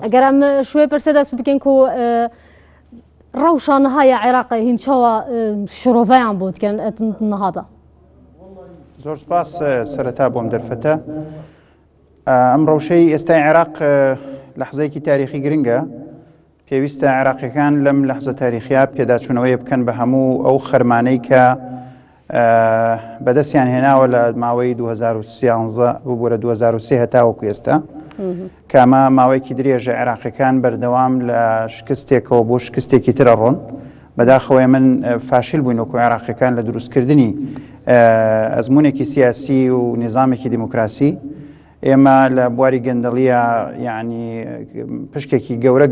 ئەگەر ئەم شوێ پرسێ دەست بکەین و ڕەوشانەهای عێراقی هینچەوە شرۆڤەیان بۆ دکەن نەهادا. زۆر سپاس سەرەتا بۆم دەرفەتە. ئەم ڕەوشەی ئێستای عێراق لەحزەیەکی تاریخی گرنگە. پێویستە عێراقیەکان لەم لەحزە تاریخیا پێداچوونەوەی بکەن بە هەموو ئەو خەرمانەی کە بەدەستیان هێناوە لە ماوەی 2013 ببوورە 2023 هەتاوەکو ئێستا کامە ماوەیەکی درێژە عێراقیەکان بەردەوام لە شکستێکەوە بۆ شکستێکی ترە ڕۆن بەداخەوەی من فاشل بووین وەکو عێراقیەکان لە دروستکردنی ئەزمونێکی سیاسی و نظامێکی دیموکراسی. ئێمە لە بواری گەندەڵیە یعنی پشکێکی گەورە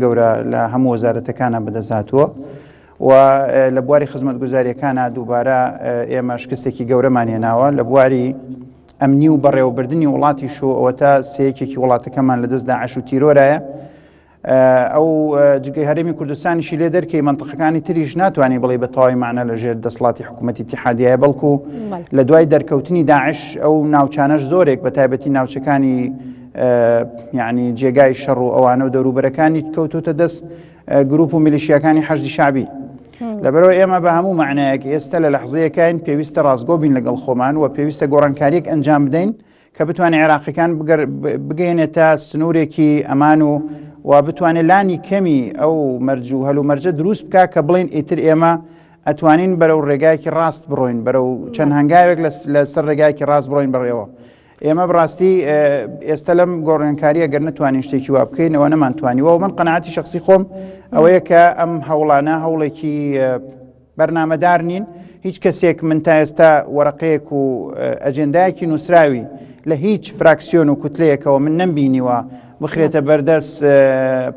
لە هەموو وەزارەتەکانە بەدەستهاتووە و لە بواری خزمەتگوزاریەکانە دووبارە ئێمە شکستێکی گەورەمان هێناوە لە بواری ئەمنی و بەڕێوەبردننی وڵاتیش و ئەوە تا سەیەکێکی وڵاتەکەمان لە دەست داعش و تیرۆرایە. ئەو جگەی هەرێمی کوردستانیشی لێ دەرکەی منتەقەکانی تریش ناتوانانی بڵێ بە تەواوی معنە لەژێر دەسەڵاتی حکوومەتی اتحادیایە، بەڵکو لە دوای دەرکەوتنی داعش ئەو ناوچانەش زۆرێک بە تایبەتی ناوچەکانی یعنی جێگای شەڕ و ئەوانە و دەوروبەرەکانی کەوتوتە دەست گروپ و میلیشیاکانی حەشدی شعبی. لەبەرەوە ئێمە بە هەموو معنایەک ئێستا لە لەحزەیەکین پێویستە ڕاستگۆ بین لەگەڵ خۆمان و پێویستە گۆڕانکاریەک ئەنجام بدەین کە بتوانێت عێراقیەکان بگەێنێتە سنوورێکی ئەمان و بتوانێت لانی کەمی ئەو مەرج و هەلومەرجە دروست بکە کە بڵێن ئیتر ئێمە ئەتوانین بەرەو ڕێگایەکی ڕاست بڕۆین، بەرەو چەند هەنگاوێک لەسەر ڕێگایەکی ڕاست بڕۆین بڕێەوە. ئێمە بڕاستی ئێستا لەم گۆڕانکاریە گەر نتوانین شتێکی وا بکەینەوە نەمانتوانیوە و من قەناعەتی شخصی خۆم ئەوەیە کە ئەم هەوڵانە هەوڵێکی بەرنامەدار نین. هیچ کەسێک من تا ئێستا وەرەقەیەک و ئەجێندایەکی نووسراوی لە هیچ فراکسیۆن و کوتلەیەکەوە من نەمبینیوە بخرێتە بەردەست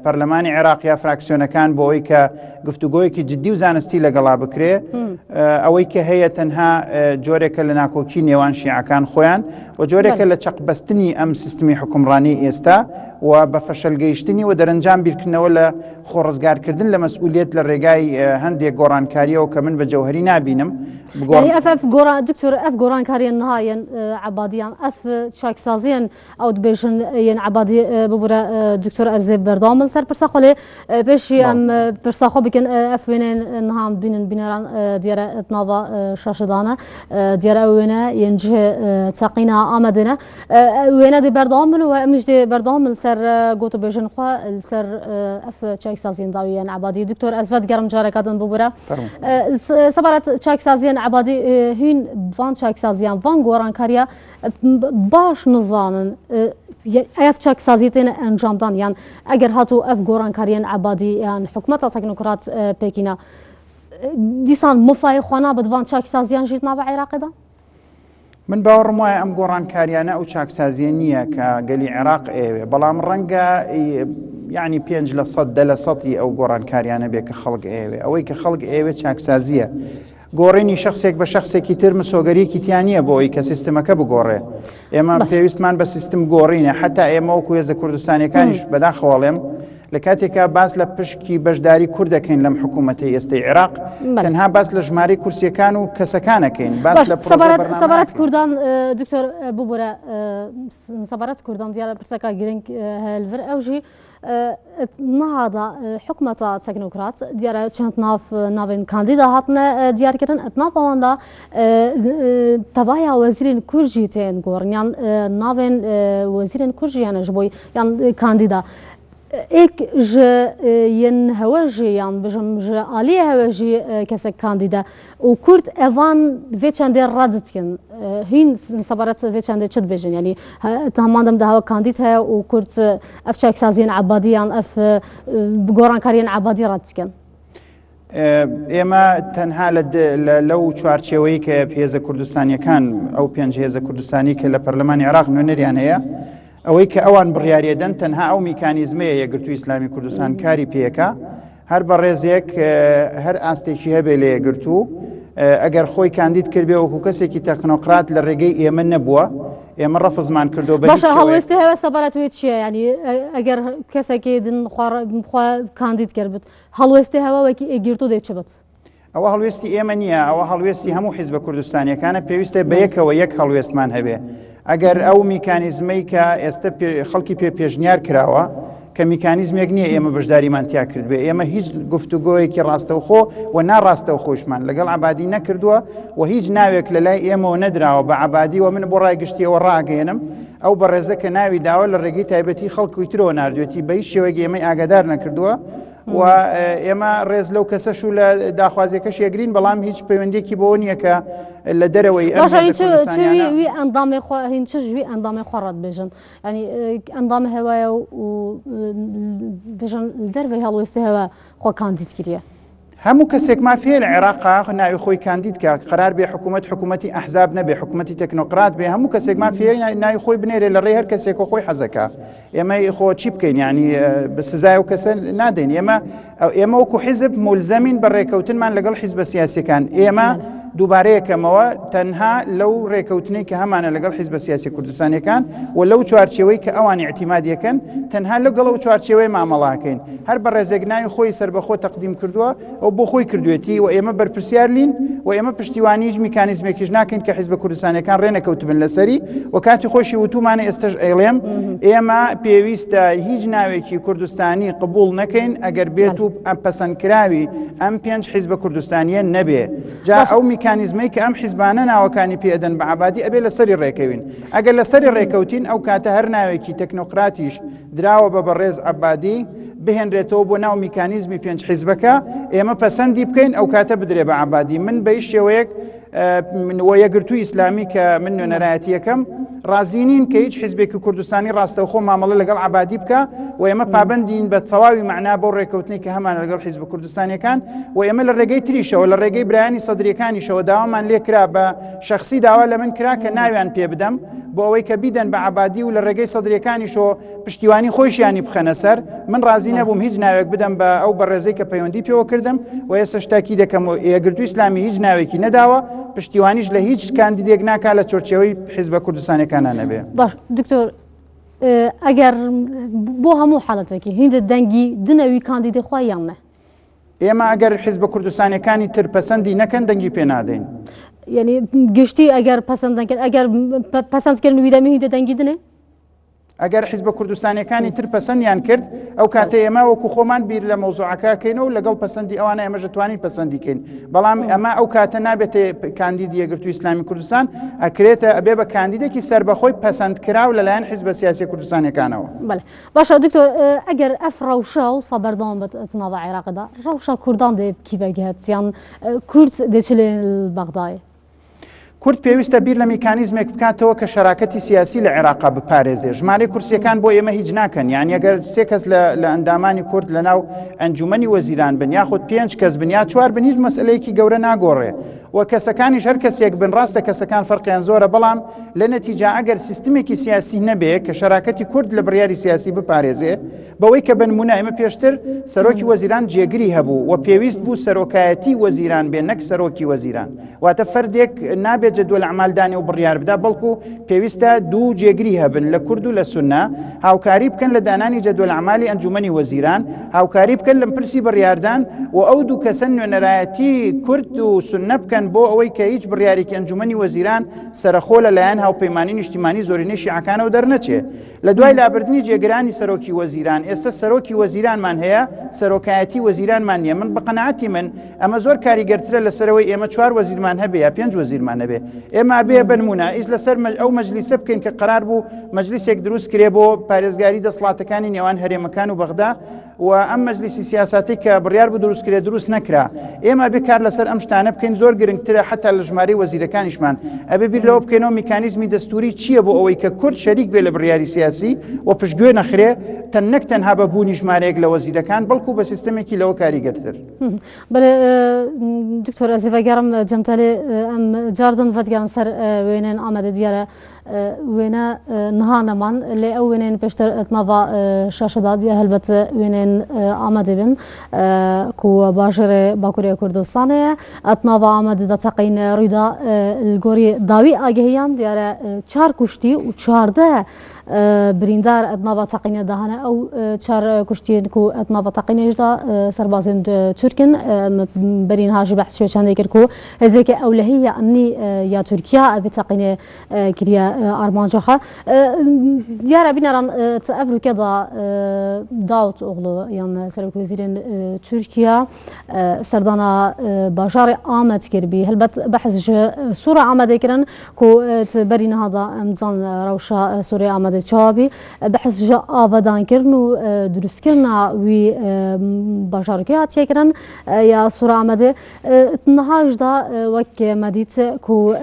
پەرلەمانی عێراق یا فراکسیۆنەکان بۆ ئەوەی کە گفتوگۆیەکی جددی و زانستی لەگەڵا بکرێ. ئەوەی کە هەیە تەنها جۆرێکە لە ناکۆکی نێوان شیعەکان خۆیان و جۆرێکە لە چەقبەستنی ئەم سیستمی حکومڕانی ئێستا و بە فەشەلگەیشتنی و دەرەنجام بیرکردنەوە لە خۆڕزگارکردن لە مەسئولیت لە ڕێگای هەندێک گۆڕانکاریەوە کە من بە جەوهری نابینم. دکتۆر ئەف گۆڕانکاریان نهایەن عەبادیان ئەف چاکسازیان ئەو دبێژن یەن عەبادی ببوورە دکتۆر ئەرزێ بەردەوامن سەر پرسەخۆ لێ پێشی ئەم پرسەخۆ بکەن ئەف وێنێن نهام بینن بینەران دیارە ئەتناڤە شاشدانە دیارە ئەو وێنە یەنجێ تەقینە ئامەدەنە وێنە دێ بەردەوام بن و ئەمیش دێ بەردەوام من سەر گۆتە بێژن خوا سەر ئەف چاکسازیان داویان عەبادی دکتۆر ئەزڤەت گەرم جارەکاتن ببوورە سەبارەت چاکسازیان عەبادی هین وان چاکسازیان وان گۆڕانکاریە باش نزانن ئەف چاکسازی تێنە ئەنجامدان یان ئەگەر هاتوو ئەف گۆڕانکاریان عەبادی یان حکوومەتە تەکنۆکرات پێکینە دیسان مفای خوانا بەدوان چاکسازیان ژیت ناوە عێراقیدا؟ من باوەڕم وایە ئەم گۆڕانکاریانە ئەو چاکسازیە نییە کە گەلی عێراق ئێوێ، بەڵام ڕەنگە یعنی 5% ئەو گۆڕانکاریانە بێ کە خەڵک ئێوێ. ئەوەی کە خەڵک ئێوێ چاکسازیە. گۆڕینی شخصێک بە شخصێکی تر مسۆگەریەکی تیانە بۆ ئەوی کە سیستمەکە بگۆڕێ. ئێمە پێویستمان بە سیستم گۆڕینە، حتا ئێمە وەکو هێزە کوردستانیەکانیش بەداخەوەڵێم لە کاتێکا باس لە پشکی بەشداری کورد دەکەین لەم حکوومەتی ئێستای عێراق تەنها باس لە ژمارەی کورسیەکان و کەسەکانەکەین. سەبارەت کوردان دکتۆر ببوورە سەبارەت کوردان دیارە پرسەکە گرنگ هەلڤر ئەوژی نهادا حکوومەتە تەکنۆکرات دیارە چەند ناوێن کاندیدا هاتنە دیارکردن ئەتناف ئەواندا تەبایە وەزیرین کورژی تێن گۆڕنیان ناوێن وەزیرین کورژیانەش بۆی یان کاندیدا ئێک ژە یەن هەوەژی یان بژم ژە ئالیە هەوەژی کەسێک کاندیدا و کورد ئەوان vê çendê ڕادتکن هین سەبارەت vê çendê çi dibêjin yanî هەمان دەم هەوە کاندید هەیە و کورد ئەف چاکسازیان عەبادیان ئەف گۆڕانکاریان عەبادی ڕادتکن. ئێمە تەنها لەو چوارچێوەی کە هێزە کوردستانیەکان ئەو 5 هێزە کوردستانی کە لە پەرلەمانی عێراق نوێنەریان هەیە ئەوەی کە ئەوان بڕیارێدەن تەنها ئەو میکانیزمەیە یەکگرتووی ئیسلامی کوردستان کاری پێەکە هەر بە ڕێزێک هەر ئاستێکی هەبێ لە یەکگرتوو ئەگەر خۆی کاندید کردبێ وەکو کەسێکی تەکنۆکرات لە ڕێگەی ئێمە نەبووە ئێمە ڕەفزمان کردو باشە هەڵوێستی هەوە سەبارەت وێت چییە ینی ئەگەر کەسێکی دنخوا کاندید کردبێت هەڵوێستی هەوەوەکی ئێگیرتو دێت چ بێت؟ ئەوە هەڵوێستی ئێمە نییە، ئەوە هەڵوێستی هەموو حیزبە کوردستانیەکانە پێویستە بە یەکەوە یەک هەڵوێستمان هەبێ. ئەگەر ئەو میکانیزمەی کە ئێستا خەڵکی پێشنیار کراوە کە میکانیزمێک نییە ئێمە بەشداریمان تیا کردوێ ئێمە هیچ گفتوگۆیەکی ڕاستەوخۆ و ناڕاستەو خۆشمان لەگەڵ عبادی نەکردووە و هیچ ناوێک لە لای ئێمەوە نەدراوە بە عبادی و من بۆ ڕایگشتیەوە ڕاگەێنم ئەو بەڕێزە کە ناوی داوە لە ڕێگەی تایبەتی خەڵکی ترەوە نردوێتی بە هیچ شێوەیەک ئێمەی ئاگادار نەکردووە و ئێمە ڕێز لەو کەسەش و لە داخوازیەکەش یەگرین بەڵام هیچ پەیوەندێکی بۆ نییە کە لە دەرەوەی وی ئەندامی هین چ ژوی ئەندامی خۆڕەت بێژن ینی ئەندام هەوایە و بێژن دەروی هەڵوێستی هەوە خۆ کاندید کردە هەموو کەسێک مافیە لە عێراق ناوی خۆی کاندید کە قرار بێ حکوومەتی ئەحزاب نەبێ حکوومەتی تەکنۆقرات بێ هەموو کەسێک مافیە ناوی خۆی بنێرێ لە ڕێ هەر کەسێک و خۆی حەزەکە ئێمە خۆ چی بکەین ینی بە سزای و کەسە نادەین ئێمە وەکو حیزب مولزەمین بە ڕێکەوتنمان لەگەڵ حیزبە سیاسیەکان ئێمە دووبارەیەکەمەوە تەنها لەو ڕێکەوتنەی کە هەمانە لەگەڵ حیزبە سیاسی کوردستانیەکان و لەو چوارچێوەی کە ئەوانی اعتیمادیەکەن تەنها لەگەڵ ئەو چوارچێوەی مامەڵاکەین هەر بە ڕێزێکناوی خۆی سەربەخۆ تەقدیم کردووە ئەو بۆ خۆی کردوێتی و ئێمە بەرپرسیار لین و ئێمە پشتیوانیش میکانیزمێکیش ناکەین کە حیزبە کوردستانیەکان ڕێنەکەوتبن لەسەری و کاتی خۆشی وتومانە ئێستش ئەیڵێم ئێمە پێویستە هیچ ناوێکی کوردستانی قبول نەکەین ئەگەر بێت و پەسەندکراوی ئەم 5 حیزبە کوردستانیە نەبێ جا ئەو میکانیزمەی کە ئەم حیزبانە ناوەکانی پێدەن بە عبادی ئەبێ لەسەری ڕێکەوین ئەگەر لەسەری ڕێکەوتین ئەو کاتە هەر ناوێکی تەکنۆقراتیش دراوە بە بەڕێز عبادی بهێنرێتەوە بۆ ناو میکانیزمی 5 حیزبەکە ئێمە پەسەندی بکەین ئەو کاتە بدرێ بە عبادی من بە هیچ شێوەیەک یەکگرتووی ئیسلامی کە من نوێنەرایەتیەکەم رازینین کە هیچ حیزبێکی کوردستانی ڕاستەوخۆ مامەڵە لەگەڵ عبادی بکە و ئێمە پابندین بە تەواوی معنا بۆ ڕێکەوتنی کە هەمان لەگەڵ حیزب کوردستانیەکان و ئێمە لە ڕێگەی تریشەوە لە ڕێگەی برایانی سەدرەکانیشەوە داوامان لێ کرا بە شخصی داوا لە من کرا کە ناویان پێ بدەم بۆ ئەوەی کە بیدەن بە عبادی و لە ڕێگەی سەدرەکانیشەوە پشتیوانی خۆشیانی بخەنە سەر من رازی نەبووم هیچ ناوێک بدەم بە ئەو بەڕێزەی کە پەیوەندی پێوە کردم و ئێستا شتاکی دەکەم یەکگرتووی ئیسلامی هیچ ناوێکی نەداوە پشتیوانیش لە هیچ کاندیدێک ناکات لە چۆرچێوەی حیزبە کوردستانیەکانە نەبێ باش دکتۆر ئەگەر بۆ هەموو حاڵەتێکی هیندە دەنگی دنەوی کاندیدی خۆیان نە ئێمە ئەگەر حیزبە کوردستانیەکانی تر پەسەندی نەکەن دەنگی پێ نادەین یعنی گشتی ئەگەر پەسەندەکەن ئەگەر پەسەندکردن ویدەمی هیندە دەنگی دنێ ئەگەر حیزبە کوردستانیەکانی تر پەسەندیان کرد ئەو کاتە ئێمە وەکو خۆمان بیر لە مەوزوعەکەکەینەوە لەگەڵ پەسەندی ئەوانە ئێمە دەتوانین پەسەندیکەین بەڵام ئەمە ئەو کاتە نابێتێ کاندیدی یەکگرتووی ئیسلامی کوردستان ئەکرێتە ئەبێ بە کاندیدێکی سربەخۆی پەسەندکراو لەلایەن حیزبە سیاسی کوردستانیەکانەوە بەڵێ باشە دکتۆر ئەگەر ئەف ڕەوشە و سەبەردەوام بەتناوە عێراقدا ڕەوشە کوردان دێ کیبەگەت یان کورد دێچلێ بەغدایە کورد پێویستە بیر لە میکانیزمێک بکاتەوە کە شەراکەتی سیاسی لە عێراقا بپارێزێ ژمارەی کورسیەکان بۆ ئێمە هیچ ناکەن یان ئەگەر 3 کەس لە ئەندامانی کورد لە ناو ئەنجومەنی وەزیران بن یاخود 5 کەس بن یا 4 بن هیچ مەسئلەیەکی گەورە ناگۆڕێ و کەسەکانیش هەر کەسێک بن ڕاستە کەسەکان فەرقیان زۆرە بەڵام لە نەتیجا ئەگەر سیستمێکی سیاسی نەبێ کە شەراکەتی کورد لە بڕیاری سیاسی بپارێزێ بەوەی کە بنمونە ئێمە پێشتر سەرۆکی وەزیران جێگری هەبوو و پێویست بوو سەرۆکایەتی وەزیران بێ نەک سەرۆکی وەزیران واتە فەردێک نابێت جەدوەل ئەعمالدانی و بڕیار بدا بەڵکو پێویستە دوو جێگری هەبن لە کورد و لە سونە هاوکاری بکەن لە دانانی جەدوەل ئەعمالی ئەنجومەنی وەزیران هاوکاری بکەن لە پرسی بڕیاردان و ئەو دوو کەسە نوێنەرایەتی کورد و سونە بکەن بۆ ئەوەی کە هیچ بڕیارێکی ئەنجومەنی وەزیران سەرخۆ لەلایەن هاوپەیمانی نیشتیمانی زۆرینەی شیعەکانەوە دەرنەچێ لە دوای لابردنی جێگرانی سەرۆکی وەزیران ئێستا سەرۆکی وەزیرانمان هەیە سەرۆکایەتی وەزیرانمان نییە من بە قەنەعەتی من ئەمە زۆر کاریگەرترە لەسەرەوەی ئێمە 4 وەزیرمان هەبێ یا 5 وەزیرمان هەبێ ئێمە بێ بنمونە ئیش لەسەر ئەو مەجلیسە بکەین کە قرار بوو مەجلیسێک دروست کرێ بۆ پارێزگاری دەسەڵاتەکانی نێوان هەرێمەکان و بەغدا و ئەم مەجلیسی سیاساتی کە بڕیار بوو دروست کرێ دروست نەکرا ئێمە بێکار لەسەر ئەم شتانە بکەین زۆر گرنگترە حتا لە ژمارەی وەزیرەکانیشمان ئەبێ بیر لەوە بکەینەوە میکانیزمی دەستوری چییە بۆ ئەوەی کە کورد شەریک بێ لە بڕیاری سیاسی و پشتگوێ نەخرێ تەنەک تەنها بەبوونی ژمارەیەک لە وەزیرەکان بەڵکو بە سیستەمێکی لەوە کاریگەرتر بەڵێ دکتۆر ئەزیڤەگەڕم جەمتەلێ ئەم جاردن ڤەتگەرن سەر وێنێن ئامادە دیارە وێنە نهانەمان لێ ئەو وێنێن پێشتر ئەتناڤا شاشەدا دیە هەلبەت وێنێن ئامادە بن کو باژێرێ باکوورێ کوردستانەیە ئەتناڤا ئامادە دەتەقین ڕوویدا گۆری داوی ئاگەهیان دیارە 4 کوشتی و 14 بريندار ادنافا تقنيه دهانه او تشار كشتين كو ادنافا تقنيه جدا سربازين تركن برين هاجي بحث شو كان يكركو هذيك اولهيه اني يا تركيا بتقنيه كريا ارمانجخه ديار بينران تافرو كذا داوت اغلو يعني سرك وزيرين تركيا سردانا باشار آمد كربي هلبت بحث صورة آمد كرن كو تبرين هذا امزان روشا صورة آمد شابي بحث جا آبادان كرنو دروس كرنا وي باشار كيات يكرن يا صورة آمد نهاج دا وك مديت كو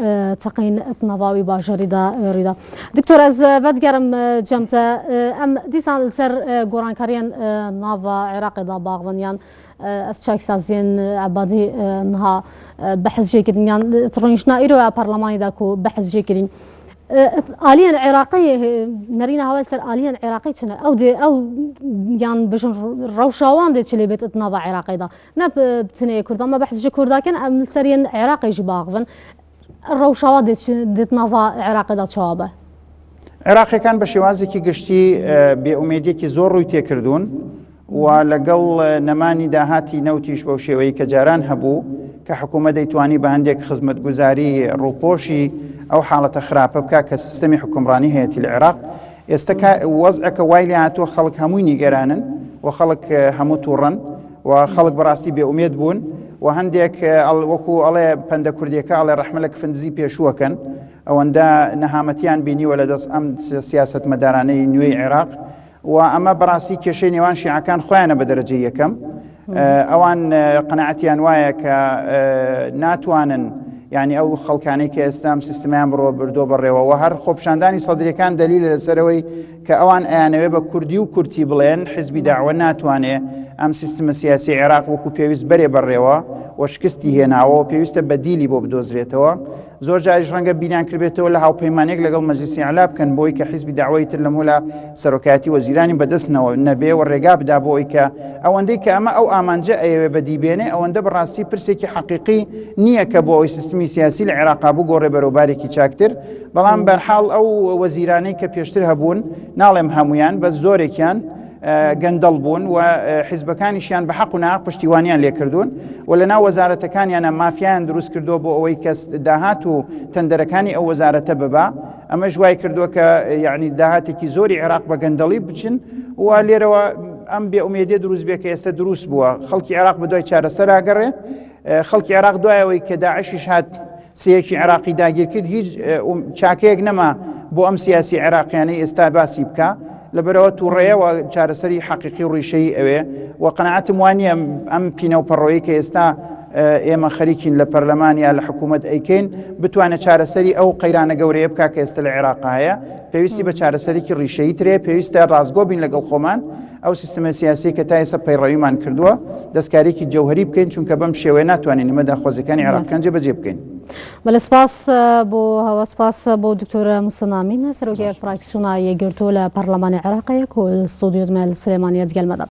تقين تنواوي باشاري دا ريدا دكتور از بدگرم جمتا ام دیسان سر گوران کارین ناوا عراق دا باغونیان افتشاك سازين عبادي نها بحث جيكرين يعني ترونيشنا إيرو برلماني داكو بحث جيكرين آليا عراقية نرينا هوا سر آليا عراقية شنا أو دي أو يعني بشن روشاوان دي تشلي بيت اتنافا عراقي دا نب بتنية كردا ما بحث جي كردا كان أم سرين عراقي جباغفن الروشاوان دي اتنافا عراقي دا تشابه عراقي كان بشوازي گشتی بأميدية زور روی تێکردوون و لەگەڵ نەمانی داهاتی نەوتیش بەو شێوەیە کە جاران هەبوو کە حکوومەت دەیتوانی بە هەندێک خزمەتگوزاری ڕووپۆشی ئەو حاڵەتە خراپە بکە کە سیستەمی حکومڕانی هەیەی لە عێراق ئێستا وەزعەکە وای لێ هاتووە خەڵک هەمووی نیگەرانن و خەڵک هەموو تووڕەن و خەڵک بەڕاستی بێئومێد بوون و هەندێک وەکو ئەڵێ پەندە کوردیەکە ئەڵێ ڕەحمە لە کفنزی پێشووەکەن ئەوەندە نەهامەتیان بینیوە لە دەست ئەم سیاسەتمەدارانەی نوێی عێراق و ئەمە بەڕاستی کێشەی نێوان شیعەکان خۆیانە بە دەرەجەی یەکەم ئەوان قەنەعەتیان وایە کە ناتوانن یعنی ئەو خەڵکانەی کە ئێستا سیستەمیان بڕۆ بردۆ بەڕێوە و هەر خۆپیشاندانی سەدرەکان دەلیل لەسەرەوەی کە ئەوان ئەیانەوێ بە کوردی و کورتی بڵێن حیزبی داعوە ناتوانێ ئەم سیستەمە سیاسی عێراق وەکو پێویست بەرێ بەڕێوە و شکستی هێناوە و پێویستە بەدیلی بۆ بدۆزرێتەوە زۆر جاریش ڕەنگە بینیان کردبێتەوە لە هاوپەیمانێک لەگەڵ مەجلیسی عەلا بکەن بۆی کە حیزبی داعوەی تر لەموو لە سەرۆکایەتی وەزیرانی بەدەستنەوە نەبێ و ڕێگا بدا بۆی کە ئەوەندەی کە ئەمە ئەو ئامانجە ئەیەوێ بەدیبێنێ ئەوەندە بەڕاستی پرسێکی حەقیقی نییە کە بۆ ئەوی سیستمی سیاسی لە عێراقا بگۆڕێ بەرەوبارێکی چاکتر بەڵام بەرحاڵ ئەو وەزیرانەی کە پێشتر هەبوون ناڵێم هەمویان بەس زۆرێکیان گەندەڵ بوون و حیزبەکانیشیان بە حەق و ناحەق پشتیوانیان لێ کردوون و لەناو وەزارەتەکانیانە مافیایان دروست کردووە بۆ ئەوەی کە داهات و تەندەرەکانی ئەو وەزارەتە ببا ئەمەش وای کردووە کە یعنی داهاتێکی زۆری عێراق بە گەندەڵی بچن و لێرەوە ئەم بێئومێدیە دروست بێ کە ئێستا دروست بووە خەڵکی عێراق بەدوای چارەسەر ئاگەڕێ خەڵکی عێراق دوایەوەی کە داعشیش هات سەیەکی عێراقی داگیر کرد هیچ چاکەیەک نەما بۆ ئەم سیاسی عێراقیانەی ئێستا باسی بکە لەبەرەوە تووڕێە و چارەسەری حەقیقی و ڕیشەی ئەوێ و قەنەعەتم وانە ئەم پینە و پەڕۆیی کە ئێستا ئێمە خەریکین لە پەرلەمانیا لە حکوومەت ئەیکەین بتوانێت چارەسەری ئەو قەیرانە گەورەیە بکە کە ئێستا لە عێراقا هەیە پێویستی بە چارەسەرێکی ڕیشەیی ترێ پێویستە ڕازگۆ بین لەگەڵ خۆمان ئەو سیستەمە سیاسی کە تا ئێستا پەیڕەویمان کردووە دەستکارێکی جەوهری بکەین چونکە بەم شێوەیە ناتوانین نیمە داخوازەکانی عێراقیان جێبەجێ بکەین. بەڵێ سپاس بۆ هەوا سپاس بۆ دکتۆرە موسەنامین سەرۆکی فراکسیۆنە یەکگرتووە لە پەرلەمانی عێراقەیە و ستودیۆ سلێمانیە دیگەلمەدا.